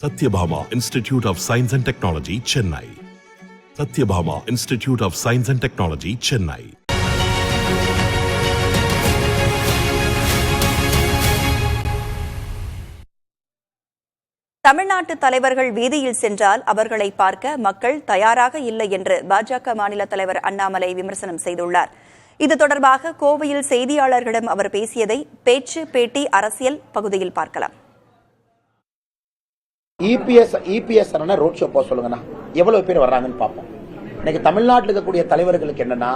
Satyabhama Institute of Science and Technology, Chennai. Satyabhama Institute of Science and Technology, Chennai. தமிழ்நாட்டு தலைவர்கள் வீதியில் சென்றால் அவர்களை பார்க்க மக்கள் தயாராக இல்லை என்று பாஜக மாநில தலைவர் அண்ணாமலை விமர்சனம் செய்துள்ளார். இது தொடர்பாக கோவையில் செய்தியாளர்களிடம் அவர் பேசியதை பேச்சு பேட்டி அரசியல் பகுதியில் பார்க்கலாம். இபிஎஸ் ரோட் ஷோ போக சொல்லுங்கண்ணா, எவ்வளவு பேர் வர்றாங்கன்னு பார்ப்போம். இன்னைக்கு தமிழ்நாட்டில் இருக்கக்கூடிய தலைவர்களுக்கு என்னன்னா,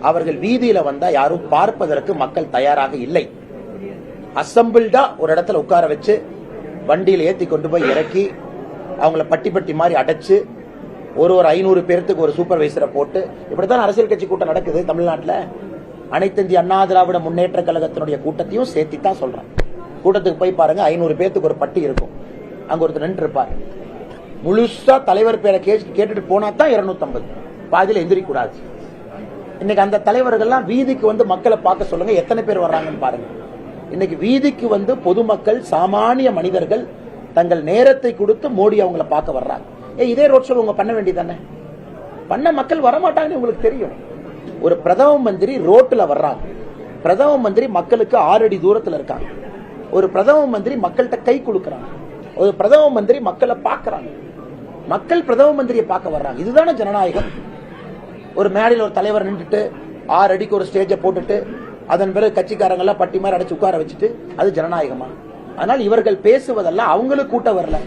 அவர்கள் வீதியில வந்தா யாரும் பார்ப்பதற்கு மக்கள் தயாராக இல்லை. அசம்பிள்டா ஒரு இடத்துல உட்கார வச்சு வண்டியில ஏத்தி கொண்டு போய் இறக்கி அவங்கள பட்டி பட்டி மாதிரி அடைச்சு ஒரு 500 பேருக்கு ஒரு சூப்பர்வைசரை போட்டு இப்படித்தான் அரசியல் கட்சி கூட்டம் நடக்குது தமிழ்நாட்டில். அனைத்து இந்திய அண்ணா திராவிட முன்னேற்ற கழகத்தினுடைய கூட்டத்தையும் சேர்த்தி தான் சொல்றேன். கூட்டத்துக்கு போய் பாருங்க, 500 பேருக்கு ஒரு பட்டி இருக்கும். அங்க ஒருத்தர் நின்று இருப்பார். முழுசா தலைவர் பேரை கேட்டுட்டு போனா தான் 250, பாதியில எந்திரிக்க கூடாது. இன்னைக்கு அந்த தலைவர்கள்லாம் வீதிக்கு வந்து மக்களை பார்க்க சொல்லுங்க, எத்தனை பேர் வர்றாங்கன்னு பாருங்க. இன்னைக்கு வீதிக்கு வந்து பொதுமக்கள், சாமானிய மனிதர்கள் தங்கள் நேரத்தை கொடுத்து மோடி அவங்களை பார்க்க வர்றாங்க. இதே ரோட் ஷோ உங்க பண்ண வேண்டியதானே? பண்ண மக்கள் வரமாட்டாங்கன்னு உங்களுக்கு தெரியும். ஒரு பிரதம மந்திரி ரோட்ல வர்றாங்க. பிரதம மந்திரி மக்களுக்கு 6 அடி தூரத்தில் இருக்காங்க. ஒரு பிரதம மந்திரி மக்கள்கிட்ட கை கொடுக்கறாங்க. ஒரு பிரதம மந்திரி மக்களை பார்க்கறாங்க. மக்கள் பிரதம மந்திரியை பார்க்க வர்றாங்க. இதுதானே ஜனநாயகம். ஒரு மேடையில் ஒரு தலைவர் நின்றுட்டு 6 அடிக்கு ஒரு ஸ்டேஜை போட்டுட்டு அதன் பிறகு கட்சிக்காரங்க எல்லாம் பட்டி மாதிரி அடைச்சு உட்கார வச்சுட்டு அது ஜனநாயகமா? அதனால் இவர்கள் பேசுவதெல்லாம் அவங்களுக்கு கூட்டம் வரல,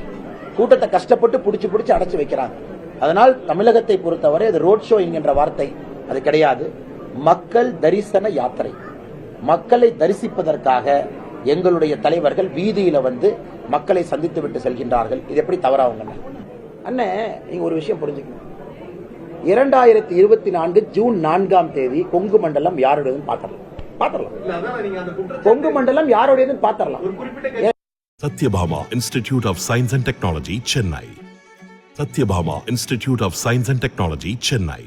கூட்டத்தை கஷ்டப்பட்டு புடிச்சு அடைச்சு வைக்கிறாங்க. அதனால் தமிழகத்தை பொறுத்தவரை அது ரோட் ஷோ என்கின்ற வார்த்தை அது கிடையாது. மக்கள் தரிசன யாத்திரை. மக்களை தரிசிப்பதற்காக எங்களுடைய தலைவர்கள் வீதியில வந்து மக்களை சந்தித்து விட்டு செல்கின்றார்கள். இது எப்படி தவறாவுங்க? அண்ணே, நீங்க ஒரு விஷயம் புரிஞ்சுக்கணும். 2024 ஜூன் 4ஆம் தேதி கொங்கு மண்டலம் யாருடையதுன்னு பாத்திரலாம். கொங்கு மண்டலம் யாருடையதுன்னு பாத்திரலாம். Satyabhama Institute of Science and Technology, Chennai. Satyabhama Institute of Science and Technology, Chennai.